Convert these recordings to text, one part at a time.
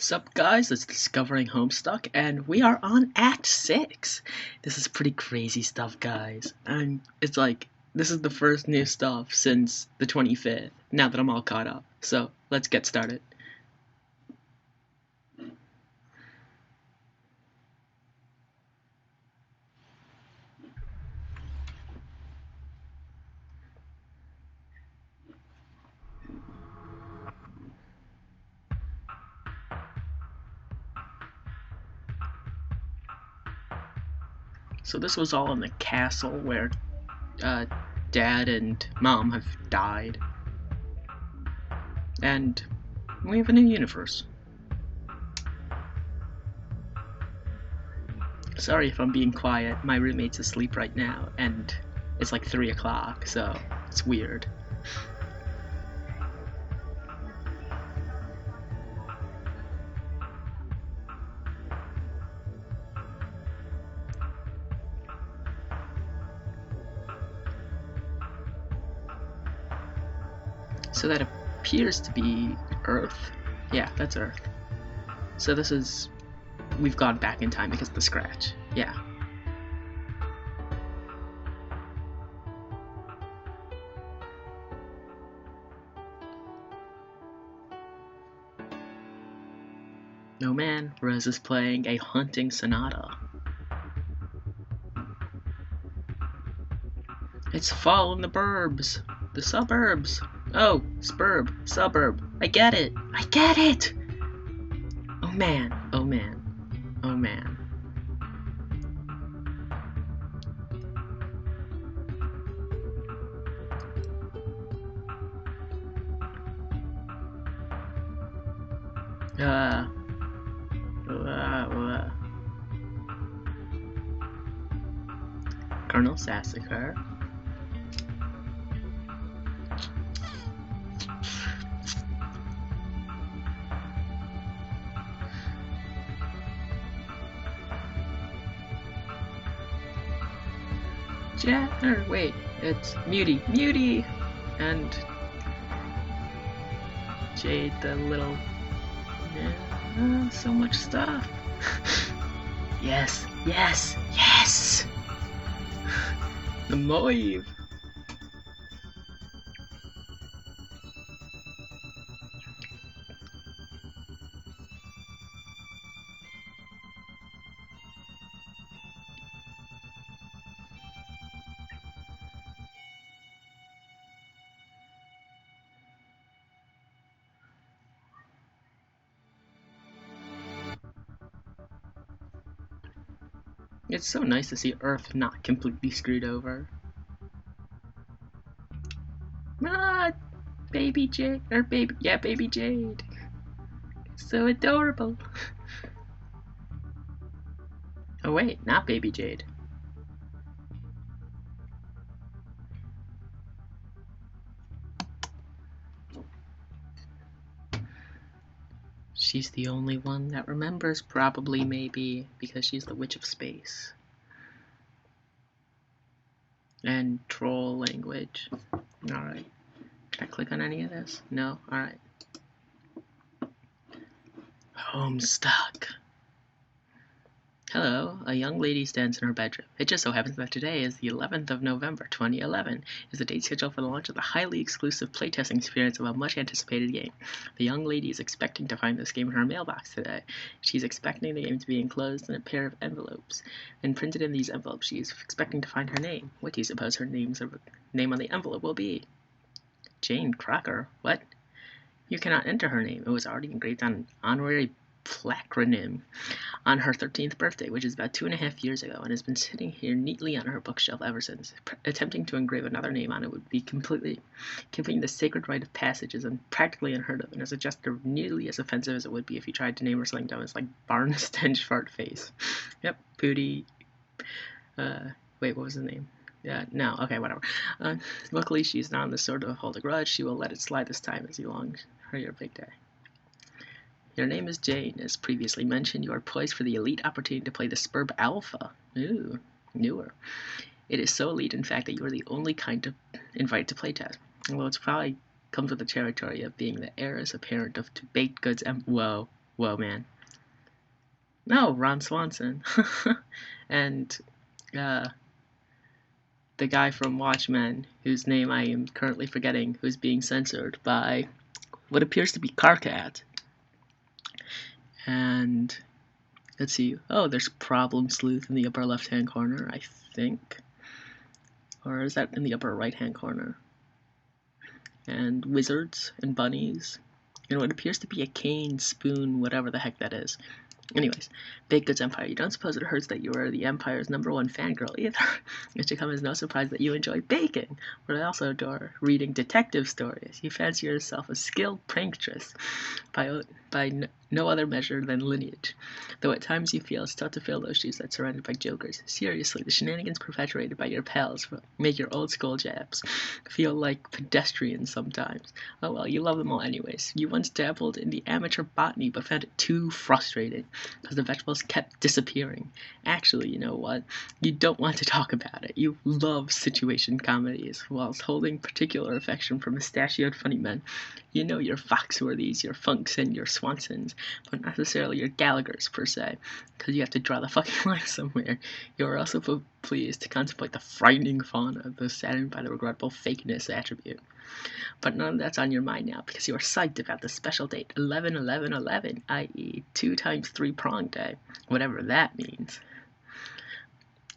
Sup guys, it's Discovering Homestuck, and we are on Act 6. This is pretty crazy stuff, guys. And it's like, this is the first new stuff since the 25th, now that I'm all caught up. So, let's get started. So this was all in the castle where Dad and Mom have died. And we have a new universe. Sorry if I'm being quiet, my roommate's asleep right now, and it's like 3 o'clock, so it's weird. So that appears to be Earth. Yeah, that's Earth. So this is... we've gone back in time because of the scratch. Yeah. Oh man, Rose is playing a hunting sonata. It's fall in the burbs. The suburbs. Oh, spurb, suburb. I get it. I get it! Oh man, oh man, oh man. Colonel Sassacre. Wait, it's Muty, and Jade, the little, so much stuff. Yes, the Moive. It's so nice to see Earth not completely screwed over. Ah, baby Jade, baby Jade. So adorable. Oh wait, not baby Jade. She's the only one that remembers, probably, maybe, because she's the Witch of Space. And troll language. Alright. Can I click on any of this? No? Alright. Homestuck. Hello, a young lady stands in her bedroom. It just so happens that today is the 11th of November, 2011, is the date scheduled for the launch of the highly exclusive playtesting experience of a much-anticipated game. The young lady is expecting to find this game in her mailbox today. She's expecting the game to be enclosed in a pair of envelopes, and printed in these envelopes she is expecting to find her name. What do you suppose her name on the envelope will be? Jane Crocker? What? You cannot enter her name. It was already engraved on an honorary placronym on her 13th birthday, which is about 2.5 years ago, and has been sitting here neatly on her bookshelf ever since. Attempting to engrave another name on it would be completing the sacred rite of passage is practically unheard of, and is a gesture nearly as offensive as it would be if you tried to name her something dumb as like Barn Stench Fart Face. Yep, Pooty. Wait, what was the name? No, okay, whatever. Luckily, she's not on the sort of hold a grudge. She will let it slide this time as you long for your big day. Your name is Jane. As previously mentioned, you are poised for the elite opportunity to play the Spurb Alpha. Ooh, newer. It is so elite, in fact, that you are the only kind to invite to playtest. Although it's probably comes with the territory of being the heiress apparent of baked goods. Whoa, Whoa, man. No, Ron Swanson. And the guy from Watchmen, whose name I am currently forgetting, who's being censored by what appears to be Carcat. And let's see. Oh, there's Problem Sleuth in the upper left-hand corner, I think. Or is that in the upper right-hand corner? And wizards and bunnies. And what appears to be a cane, spoon, whatever the heck that is. Anyways, Baked Goods Empire. You don't suppose it hurts that you are the Empire's #1 fangirl either. It should come as no surprise that you enjoy baking, but I also adore reading detective stories. You fancy yourself a skilled prankstress by no other measure than lineage. Though at times you feel it's tough to fill those shoes that surrounded by jokers. Seriously, the shenanigans perpetuated by your pals make your old school jabs feel like pedestrians sometimes. Oh well, you love them all anyways. You once dabbled in the amateur botany but found it too frustrating because the vegetables kept disappearing. Actually, you know what? You don't want to talk about it. You love situation comedies whilst holding particular affection for mustachioed funny men. You know your Foxworthys, your Funks, and your Swansons, but not necessarily your Gallaghers per se, because you have to draw the fucking line somewhere. You are also pleased to contemplate the frightening fauna, though saddened by the regrettable fakeness attribute. But none of that's on your mind now, because you are psyched about the special date, 11/11/11, i.e. 2 times 3 prong day, whatever that means.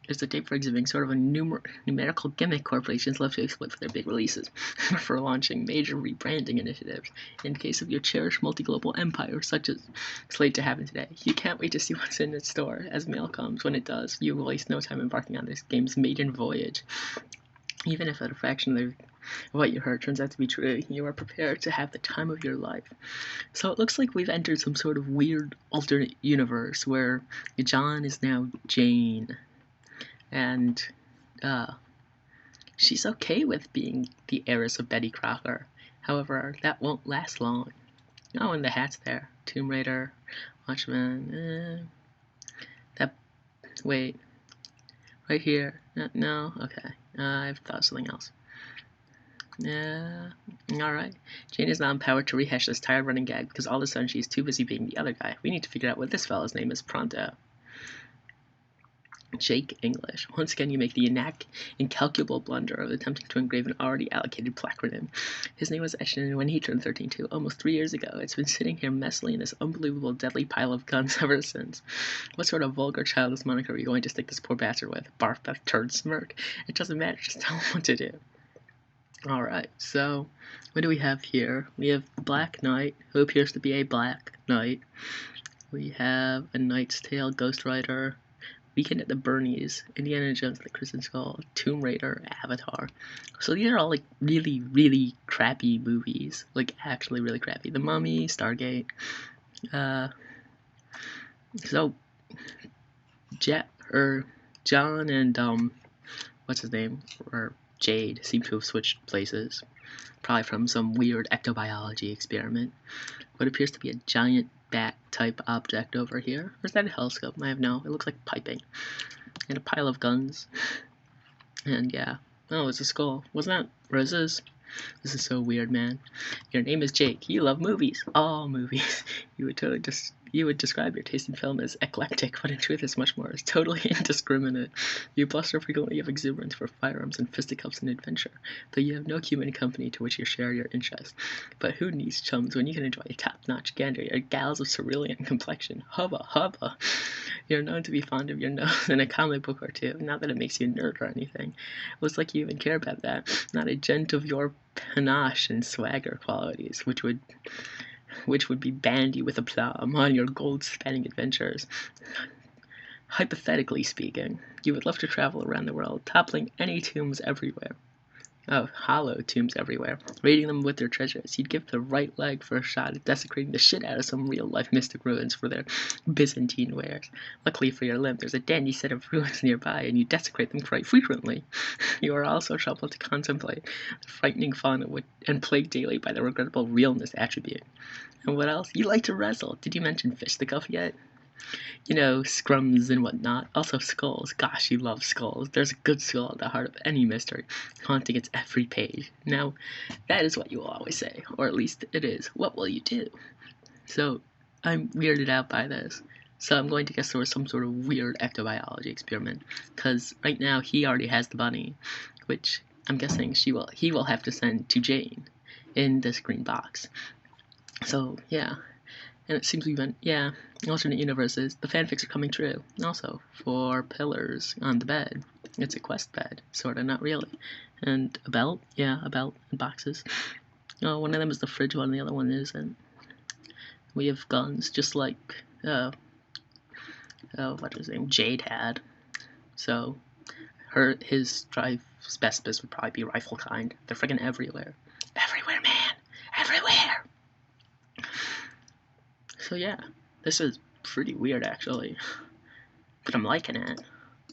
It's a date for exhibiting sort of a numerical gimmick corporations love to exploit for their big releases, for launching major rebranding initiatives. In case of your cherished multi-global empire, such as slated to happen today, you can't wait to see what's in its store as mail comes. When it does, you will waste no time embarking on this game's maiden voyage. Even if a fraction of what you heard turns out to be true, you are prepared to have the time of your life. So it looks like we've entered some sort of weird alternate universe where John is now Jane. And she's okay with being the heiress of Betty Crocker. However, that won't last long. Oh, and the hat's there. Tomb Raider, Watchmen. Wait. Right here. No? Okay. I've thought of something else. Alright. Jane is now empowered to rehash this tired running gag because all of a sudden she's too busy being the other guy. We need to figure out what this fellow's name is pronto. Jake English. Once again, you make the incalculable blunder of attempting to engrave an already allocated plaquenum. His name was etched in when he turned 13 too, almost 3 years ago. It's been sitting here messily in this unbelievable deadly pile of guns ever since. What sort of vulgar childless moniker are you going to stick this poor bastard with? Barf that turd smirk? It doesn't matter, just tell him what to do. Alright, so what do we have here? We have Black Knight, who appears to be a black knight. We have A Knight's Tale, Ghost Rider, Weekend at the Bernie's, Indiana Jones and the Crimson Skull, Tomb Raider, Avatar. So these are all like really, really crappy movies. Like actually really crappy. The Mummy, Stargate. So John and what's his name? Or Jade seem to have switched places. Probably from some weird ectobiology experiment. What appears to be a giant bat type object over here. Or is that a telescope? I have no. It looks like piping. And a pile of guns. And yeah. Oh, it's a skull. Wasn't that Rose's? This is so weird, man. Your name is Jake. You love movies. All movies. You would describe your taste in film as eclectic, but in truth it's much more. It's totally indiscriminate. You bluster frequently of exuberance for firearms and fisticuffs and adventure, though you have no human company to which you share your interest. But who needs chums when you can enjoy a top-notch gander, your gals of cerulean complexion? Hubba, hubba. You're known to be fond of your nose in a comic book or two, not that it makes you a nerd or anything. It looks like you even care about that. Not a gent of your panache and swagger qualities, which would be bandy with aplomb on your gold-spanning adventures. Hypothetically speaking, you would love to travel around the world, toppling any tombs everywhere. Oh, hollow tombs everywhere, raiding them with their treasures. You'd give the right leg for a shot at desecrating the shit out of some real-life mystic ruins for their Byzantine wares. Luckily for your limb, there's a dandy set of ruins nearby, and you desecrate them quite frequently. You are also troubled to contemplate the frightening fauna and plagued daily by the regrettable realness attribute. And what else? You like to wrestle. Did you mention fisticuff yet? You know, scrums and whatnot. Also skulls. Gosh, you love skulls. There's a good skull at the heart of any mystery, haunting its every page. Now, that is what you will always say, or at least it is. What will you do? So, I'm weirded out by this. So I'm going to guess there was some sort of weird ectobiology experiment, because right now he already has the bunny, which I'm guessing he will have to send to Jane in this green box. So yeah, and it seems we've been, yeah, alternate universes, the fanfics are coming true. Also, 4 pillars on the bed. It's a quest bed, sorta, not really. And a belt, yeah, a belt and boxes. Oh, one of them is the fridge one, the other one isn't. We have guns, just like, what his name, Jade had. So, his specimen would probably be rifle kind. They're friggin' everywhere. Everywhere, man! Everywhere! So yeah, this is pretty weird actually, but I'm liking it.